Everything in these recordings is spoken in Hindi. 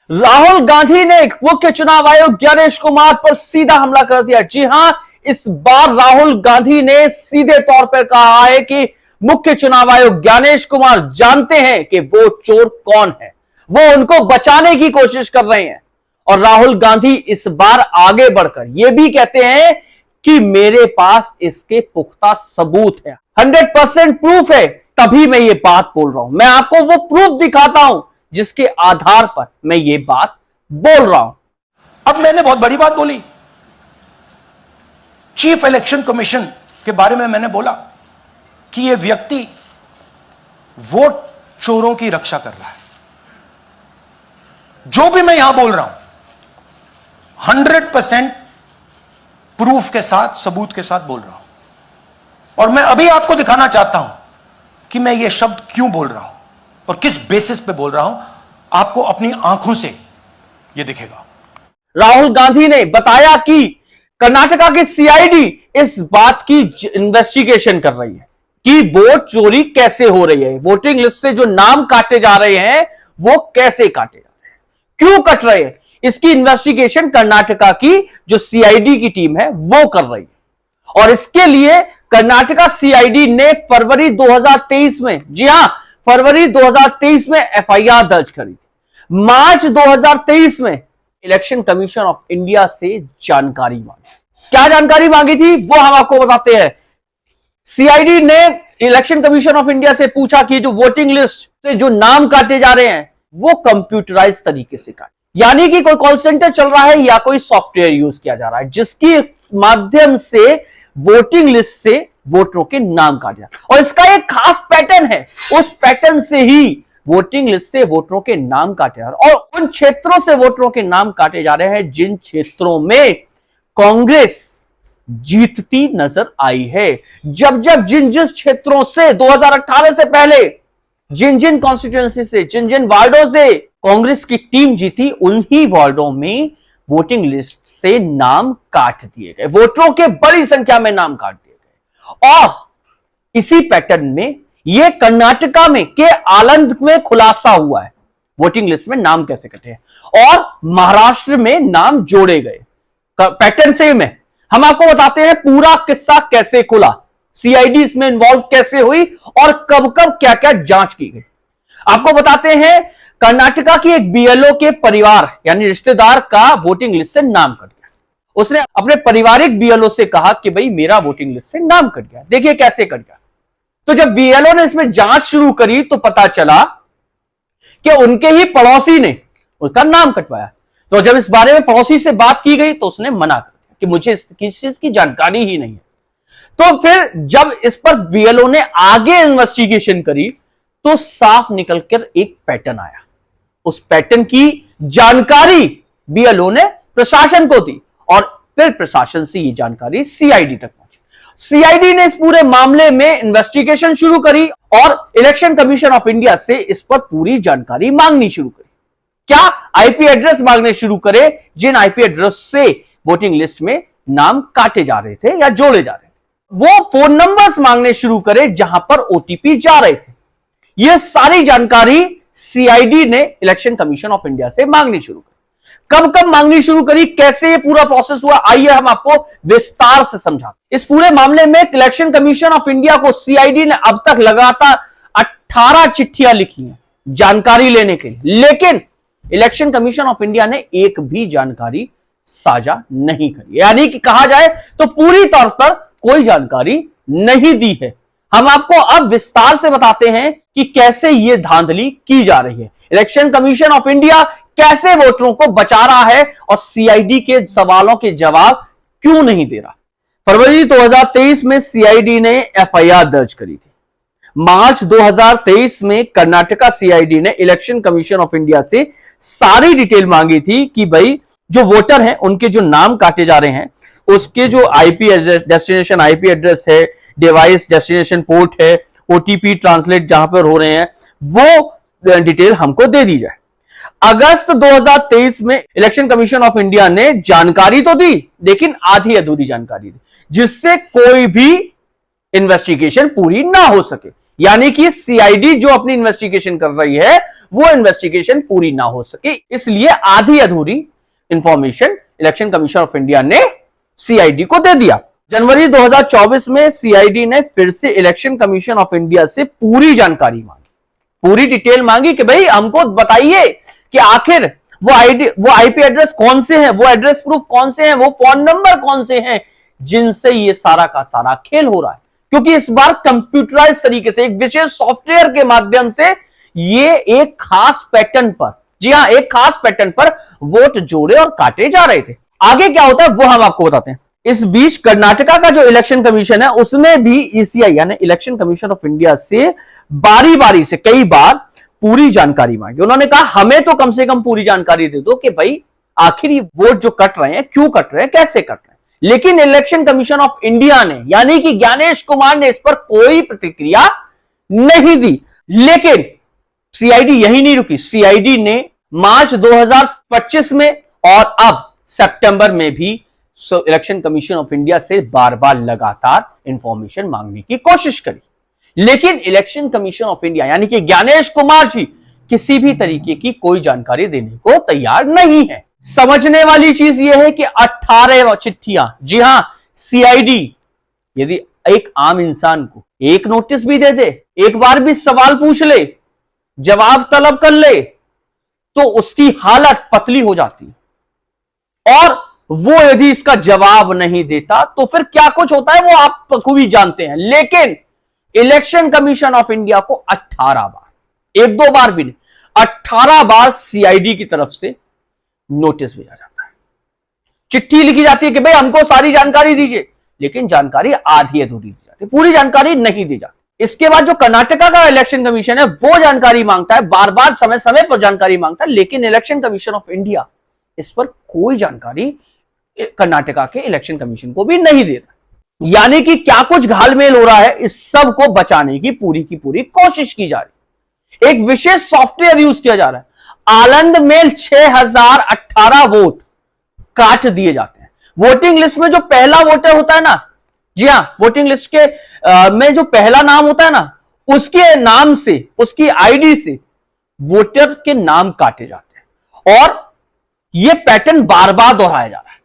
राहुल गांधी ने मुख्य चुनाव आयोग ज्ञानेश कुमार पर सीधा हमला कर दिया। जी हां, इस बार राहुल गांधी ने सीधे तौर पर कहा है कि मुख्य चुनाव आयोग ज्ञानेश कुमार जानते हैं कि वो चोर कौन है, वो उनको बचाने की कोशिश कर रहे हैं। और राहुल गांधी इस बार आगे बढ़कर यह भी कहते हैं कि मेरे पास इसके पुख्ता सबूत है, 100% प्रूफ है, तभी मैं ये बात बोल रहा हूं। मैं आपको वो प्रूफ दिखाता हूं जिसके आधार पर मैं ये बात बोल रहा हूं। अब मैंने बहुत बड़ी बात बोली, चीफ इलेक्शन कमीशन के बारे में मैंने बोला कि यह व्यक्ति वोट चोरों की रक्षा कर रहा है। जो भी मैं यहां बोल रहा हूं 100% प्रूफ के साथ, सबूत के साथ बोल रहा हूं। और मैं अभी आपको दिखाना चाहता हूं कि मैं ये शब्द क्यों बोल रहा हूं और किस बेसिस पे बोल रहा हूं। आपको अपनी आंखों से यह दिखेगा। राहुल गांधी ने बताया कि कर्नाटका की सीआईडी इस बात की इन्वेस्टिगेशन कर रही है कि वोट चोरी कैसे हो रही है, वोटिंग लिस्ट से जो नाम काटे जा रहे हैं वो कैसे काटे जा रहे हैं, क्यों कट रहे हैं, इसकी इन्वेस्टिगेशन कर्नाटका की जो सीआईडी की टीम है वो कर रही है। और इसके लिए कर्नाटका सीआईडी ने फरवरी 2023 में, जी हां, फरवरी 2023 में एफआईआर दर्ज करी थी। मार्च 2023 में इलेक्शन कमीशन ऑफ इंडिया से जानकारी मांगी। क्या जानकारी मांगी थी वो हम आपको बताते हैं। सीआईडी ने इलेक्शन कमीशन ऑफ इंडिया से पूछा कि जो वोटिंग लिस्ट से जो नाम काटे जा रहे हैं वो कंप्यूटराइज तरीके से काटे, यानी कि कोई कॉल सेंटर चल रहा है या कोई सॉफ्टवेयर यूज किया जा रहा है जिसके माध्यम से वोटिंग लिस्ट से वोटरों के नाम काटे जाते हैं। और इसका एक खास पैटर्न है, उस पैटर्न से ही वोटिंग लिस्ट से वोटरों के नाम काटे जा रहे हैं। और उन क्षेत्रों से वोटरों के नाम काटे जा रहे हैं जिन क्षेत्रों में कांग्रेस जीतती नजर आई है। जब जिन क्षेत्रों से 2018 से पहले जिन कॉन्स्टिट्यूएंसी से, जिन वार्डों से कांग्रेस की टीम जीती, उन्हीं वार्डों में वोटिंग लिस्ट से नाम काट दिए गए, वोटरों के बड़ी संख्या में नाम काट दिए गए। और इसी पैटर्न में यह कर्नाटका में के आलंद में खुलासा हुआ है, वोटिंग लिस्ट में नाम कैसे कटे हैं और महाराष्ट्र में नाम जोड़े गए। पैटर्न सेम है। हम आपको बताते हैं पूरा किस्सा कैसे खुला, सीआईडी इसमें इन्वॉल्व कैसे हुई और कब कब क्या क्या जांच की गई। आपको बताते हैं कर्नाटका की एक बीएलओ के परिवार यानी रिश्तेदार का वोटिंग लिस्ट से नाम कट गया। उसने अपने पारिवारिक बीएलओ से कहा कि भाई मेरा वोटिंग लिस्ट से नाम कट गया, देखिए कैसे कट गया। तो जब बीएलओ ने इसमें जांच शुरू करी तो पता चला कि उनके ही पड़ोसी ने उसका नाम कटवाया। तो जब इस बारे में पड़ोसी से बात की गई तो उसने मना कर दिया कि मुझे किसी चीज की जानकारी ही नहीं है। तो फिर जब इस पर बीएलओ ने आगे इन्वेस्टिगेशन करी तो साफ निकलकर एक पैटर्न आया। उस पैटर्न की जानकारी बीएलओ ने प्रशासन को दी और फिर प्रशासन से ये जानकारी सीआईडी तक पहुंची। सीआईडी ने इस पूरे मामले में इन्वेस्टिगेशन शुरू करी और इलेक्शन कमीशन ऑफ इंडिया से इस पर पूरी जानकारी मांगनी शुरू करी। क्या आईपी एड्रेस मांगने शुरू करे जिन आईपी एड्रेस से वोटिंग लिस्ट में नाम काटे जा रहे थे या जोड़े जा रहे थे, वो फोन नंबर्स मांगने शुरू करे जहां पर ओटीपी जा रहे थे। यह सारी जानकारी सीआईडी ने इलेक्शन कमीशन ऑफ इंडिया से मांगनी शुरू करी। कब मांगनी शुरू करी, कैसे ये पूरा प्रोसेस हुआ, आइए हम आपको विस्तार से समझाते। इस पूरे मामले में इलेक्शन कमीशन ऑफ इंडिया को सीआईडी ने अब तक लगातार 18 चिट्ठियां लिखी हैं जानकारी लेने के लिए, लेकिन इलेक्शन कमीशन ऑफ इंडिया ने एक भी जानकारी साझा नहीं करी, यानी कि कहा जाए तो पूरी तौर पर कोई जानकारी नहीं दी है। हम आपको अब विस्तार से बताते हैं कि कैसे यह धांधली की जा रही है, इलेक्शन कमीशन ऑफ इंडिया कैसे वोटरों को बचा रहा है और सीआईडी के सवालों के जवाब क्यों नहीं दे रहा। फरवरी 2023 में सीआईडी ने एफआईआर दर्ज करी थी। मार्च 2023 में कर्नाटका सीआईडी ने इलेक्शन कमीशन ऑफ इंडिया से सारी डिटेल मांगी थी कि भाई जो वोटर हैं उनके जो नाम काटे जा रहे हैं उसके जो आईपी डेस्टिनेशन आईपी एड्रेस है, डिवाइस डेस्टिनेशन पोर्ट है, ओटीपी ट्रांसलेट जहां पर हो रहे हैं, वो डिटेल हमको दे दी जाए। अगस्त 2023 में इलेक्शन कमीशन ऑफ इंडिया ने जानकारी तो दी लेकिन आधी अधूरी जानकारी दी जिससे कोई भी इन्वेस्टिगेशन पूरी ना हो सके। यानी कि सीआईडी जो अपनी इन्वेस्टिगेशन कर रही है वो इन्वेस्टिगेशन पूरी ना हो सके, इसलिए आधी अधूरी information election commission of India ने सीआईडी को दे दिया। जनवरी 2024 में सीआईडी ने फिर से इलेक्शन कमीशन ऑफ इंडिया से पूरी जानकारी मांगी, पूरी डिटेल मांगी कि भाई हमको बताइए कि आखिर वो आईपी एड्रेस कौन से हैं, वो एड्रेस प्रूफ कौन से हैं, वो फोन नंबर कौन से हैं जिनसे ये सारा का सारा खेल हो रहा है। क्योंकि इस बार कंप्यूटराइज तरीके से एक विशेष सॉफ्टवेयर के माध्यम से ये एक खास पैटर्न पर, जी हां, एक खास पैटर्न पर वोट जोड़े और काटे जा रहे थे। आगे क्या होता है वो हम आपको बताते हैं। इस बीच कर्नाटका का जो इलेक्शन कमीशन है उसने भी ईसीआई यानी इलेक्शन कमीशन ऑफ इंडिया से बारी बारी से कई बार पूरी जानकारी मांगी। उन्होंने कहा हमें तो कम से कम पूरी जानकारी दे दो कि भाई आखिर ये वोट जो कट रहे हैं क्यों कट रहे हैं, कैसे कट रहे हैं। लेकिन इलेक्शन कमीशन ऑफ इंडिया ने यानी कि ज्ञानेश कुमार ने इस पर कोई प्रतिक्रिया नहीं दी। लेकिन सीआईडी यही नहीं रुकी, सीआईडी ने मार्च 2025 में और अब सितंबर में भी इलेक्शन कमीशन ऑफ इंडिया से बार बार लगातार इंफॉर्मेशन मांगने की कोशिश करी। लेकिन इलेक्शन कमीशन ऑफ इंडिया यानी कि ज्ञानेश कुमार जी किसी भी तरीके की कोई जानकारी देने को तैयार नहीं है। समझने वाली चीज यह है कि 18 चिट्ठियां, जी हां, सीआईडी यदि एक आम इंसान को एक नोटिस भी दे दे, एक बार भी सवाल पूछ ले, जवाब तलब कर ले, तो उसकी हालत पतली हो जाती है। और वो यदि इसका जवाब नहीं देता तो फिर क्या कुछ होता है वो आप बखूबी जानते हैं। लेकिन इलेक्शन कमीशन ऑफ इंडिया को 18 बार, एक दो बार भी नहीं, 18 बार सीआईडी की तरफ से नोटिस भेजा जाता है, चिट्ठी लिखी जाती है कि भाई हमको सारी जानकारी दीजिए, लेकिन जानकारी आधी अधूरी दी जाती है, पूरी जानकारी नहीं दी जाती। इसके बाद जो कर्नाटका का इलेक्शन कमीशन है वो जानकारी मांगता है, बार बार समय समय पर जानकारी मांगता है, लेकिन इलेक्शन कमीशन ऑफ इंडिया इस पर कोई जानकारी कर्नाटका के इलेक्शन कमीशन को भी नहीं देता। यानी कि क्या कुछ घालमेल हो रहा है, इस सब को बचाने की पूरी कोशिश की जा रही है। एक विशेष सॉफ्टवेयर यूज किया जा रहा है। आनंद में 6018 वोट काट दिए जाते हैं। वोटिंग लिस्ट में जो पहला वोटर होता है ना, जी हां, वोटिंग लिस्ट के में जो पहला नाम होता है ना, उसके नाम से, उसकी आईडी से वोटर के नाम काटे जाते हैं और यह पैटर्न बार बार दोहराया जा रहा है।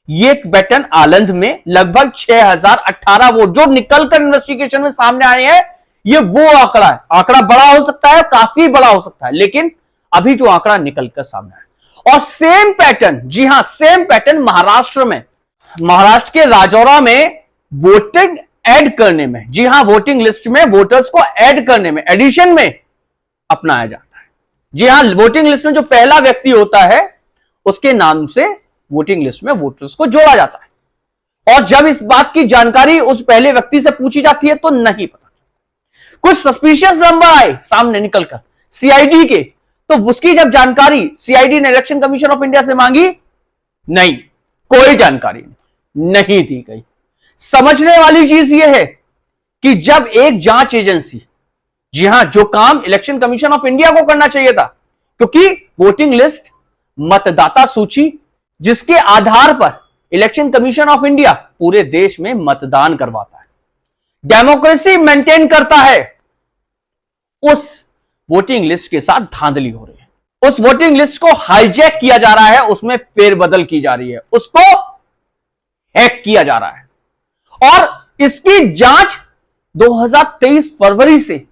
ये पैटर्न आनंद में लगभग 6018 वोट जो निकलकर इन्वेस्टिगेशन में सामने आए हैं, ये वो आंकड़ा है। आंकड़ा बड़ा हो सकता है, काफी बड़ा हो सकता है, लेकिन अभी जो आंकड़ा निकलकर सामने आया। और सेम पैटर्न, जी हां, सेम पैटर्न महाराष्ट्र में, महाराष्ट्र के राजौरा में वोटिंग ऐड करने में, जी हां, वोटिंग लिस्ट में वोटर्स को ऐड करने में, एडिशन में अपनाया जाता है। जी हां, वोटिंग लिस्ट में जो पहला व्यक्ति होता है उसके नाम से वोटिंग लिस्ट में वोटर्स को जोड़ा जाता है। और जब इस बात की जानकारी उस पहले व्यक्ति से पूछी जाती है तो नहीं पता, कुछ सस्पिशियस नंबर आए सामने निकलकर सीआईडी के, तो उसकी जब जानकारी सीआईडी ने इलेक्शन कमीशन ऑफ इंडिया से मांगी, नहीं, कोई जानकारी नहीं दी गई। समझने वाली चीज यह है कि जब एक जांच एजेंसी, जी हां, जो काम इलेक्शन कमीशन ऑफ इंडिया को करना चाहिए था, क्योंकि वोटिंग लिस्ट, मतदाता सूची, जिसके आधार पर इलेक्शन कमीशन ऑफ इंडिया पूरे देश में मतदान करवाता है, डेमोक्रेसी मेंटेन करता है, उस वोटिंग लिस्ट के साथ धांधली हो रही है। उस वोटिंग लिस्ट को हाईजैक किया जा रहा है, उसमें फेरबदल की जा रही है, उसको हैक किया जा रहा है। और इसकी जांच 2023 फरवरी से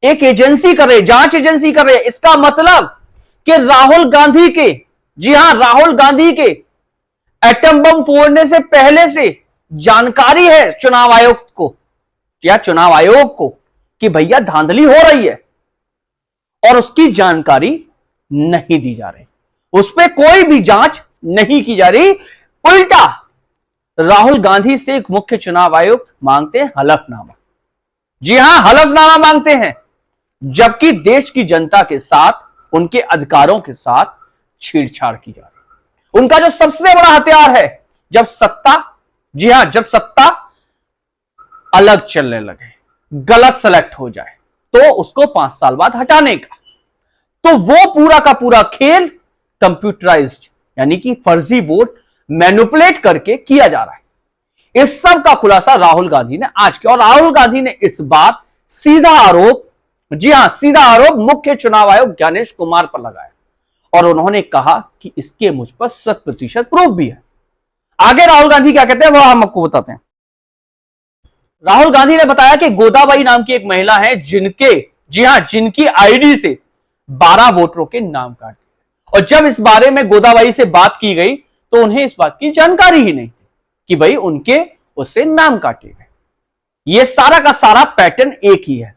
एक एजेंसी कर रही है, जांच एजेंसी कर रही है। इसका मतलब कि राहुल गांधी के, जी हां, राहुल गांधी के एटम बम फोड़ने से पहले से जानकारी है चुनाव आयोग को या चुनाव आयोग को कि भैया धांधली हो रही है, और उसकी जानकारी नहीं दी जा रही, उस पर कोई भी जांच नहीं की जा रही। उल्टा राहुल गांधी से एक मुख्य चुनाव आयुक्त मांगते हैं हलफनामा, जी हां, हलफनामा मांगते हैं, जबकि देश की जनता के साथ, उनके अधिकारों के साथ छेड़छाड़ की जा रही है। उनका जो सबसे बड़ा हथियार है, जब सत्ता, जी हां, जब सत्ता अलग चलने लगे, गलत सेलेक्ट हो जाए, तो उसको 5 साल बाद हटाने का, तो वो पूरा का पूरा खेल कंप्यूटराइज्ड यानी कि फर्जी वोट मैनिपुलेट करके किया जा रहा है। इस सब का खुलासा राहुल गांधी ने आज किया, और राहुल गांधी ने इस बार सीधा आरोप, जी हां, सीधा आरोप मुख्य चुनाव आयोग ज्ञानेश कुमार पर लगाया और उन्होंने कहा कि इसके मुझ पर 100% प्रूफ भी है। आगे राहुल गांधी क्या कहते हैं वो हम आपको बताते हैं। राहुल गांधी ने बताया कि गोदाबाई नाम की एक महिला है जिनके, जी हां, जिनकी आईडी से 12 वोटरों के नाम काट दिए और जब इस बारे में गोदाबाई से बात की गई तो उन्हें इस बात की जानकारी ही नहीं थी कि भाई उनके उससे नाम काटे गए। ये सारा का सारा पैटर्न एक ही है।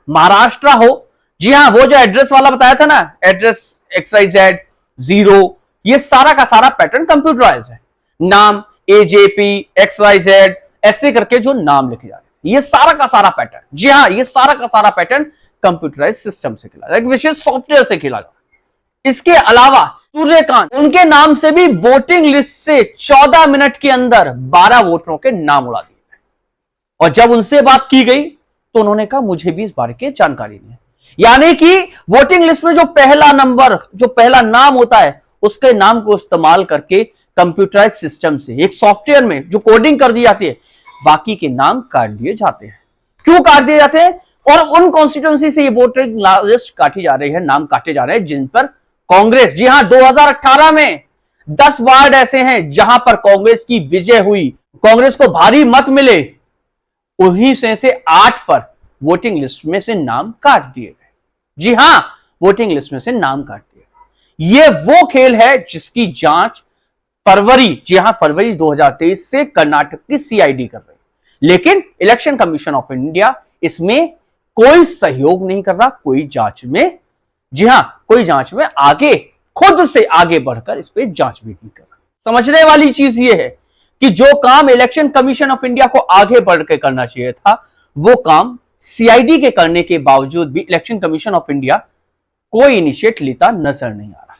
महाराष्ट्र हो, जी हां, वो जो एड्रेस वाला बताया था ना, एड्रेस XYZ0, ये सारा का सारा पैटर्न कंप्यूटराइज है। नाम AJP XYZ ऐसे करके जो नाम लिखे जा रहे हैं, ये सारा का सारा पैटर्न, जी हां, ये सारा का सारा पैटर्न कंप्यूटराइज सिस्टम से खेला, एक विशेष सॉफ्टवेयर से खेला जा। इसके अलावा सूर्यकांत, उनके नाम से भी वोटिंग लिस्ट से 14 मिनट के अंदर 12 वोटरों के नाम उड़ा दिए गए और जब उनसे बात की गई तो उन्होंने कहा मुझे भी इस बारे की जानकारी नहीं है। यानी कि वोटिंग लिस्ट में जो पहला नंबर, जो पहला नाम होता है, उसके नाम को इस्तेमाल करके कंप्यूटराइज सिस्टम से एक सॉफ्टवेयर में जो कोडिंग कर दी जाती है, बाकी के नाम काट दिए जाते हैं। क्यों काट दिए जाते हैं? और उन कॉन्स्टिट्यूंसी से ये वोटर लिस्ट काटी जा रही है, नाम काटे जा रहे हैं जिन पर कांग्रेस, जी हां, 2018 में 10 वार्ड ऐसे हैं जहां पर कांग्रेस की विजय हुई, कांग्रेस को भारी मत मिले, उन्हीं से 8 पर वोटिंग लिस्ट में से नाम काट दिए गए। जी हां, वोटिंग लिस्ट में से नाम काट दिए। ये वो खेल है जिसकी जांच फरवरी, जी हां, फरवरी 2023 से कर्नाटक की CID कर रही है, लेकिन इलेक्शन कमीशन ऑफ इंडिया इसमें कोई सहयोग नहीं कर रहा, कोई जांच में, जी हां, कोई जांच में आगे, खुद से आगे बढ़कर इस पे जांच भी नहीं कर रहा। समझने वाली चीज ये है कि जो काम इलेक्शन कमीशन ऑफ इंडिया को आगे बढ़कर करना चाहिए था, वो काम CID के करने के बावजूद भी इलेक्शन कमीशन ऑफ इंडिया कोई इनिशिएट लेता नजर नहीं आ रहा।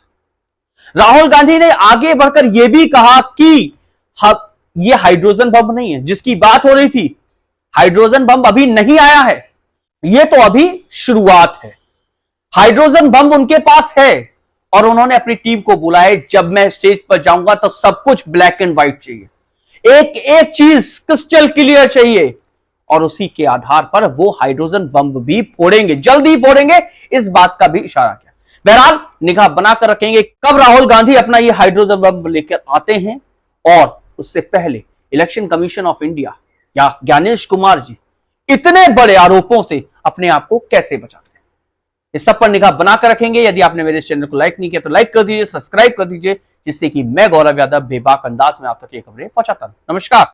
राहुल गांधी ने आगे बढ़कर यह भी कहा कि यह हाइड्रोजन बम नहीं है जिसकी बात हो रही थी, हाइड्रोजन बम अभी नहीं आया है, यह तो अभी शुरुआत है। हाइड्रोजन बम उनके पास है और उन्होंने अपनी टीम को बुलाया, जब मैं स्टेज पर जाऊंगा तो सब कुछ ब्लैक एंड व्हाइट चाहिए, एक एक चीज क्रिस्टल क्लियर चाहिए और उसी के आधार पर वो हाइड्रोजन बम भी फोड़ेंगे, जल्दी फोड़ेंगे, इस बात का भी इशारा किया। बहरहाल निगाह बनाकर रखेंगे कब राहुल गांधी अपना ये हाइड्रोजन बम लेकर आते हैं और उससे पहले इलेक्शन कमीशन ऑफ इंडिया या ज्ञानेश कुमार जी इतने बड़े आरोपों से अपने आप को कैसे बचाते हैं, इस सब पर निगाह बनाकर रखेंगे। यदि आपने मेरे चैनल को लाइक नहीं किया तो लाइक कर दीजिए, सब्सक्राइब कर दीजिए, जिससे कि मैं गौरव यादव बेबाक अंदाज में आप तक ये खबरें पहुंचाता हूं। नमस्कार।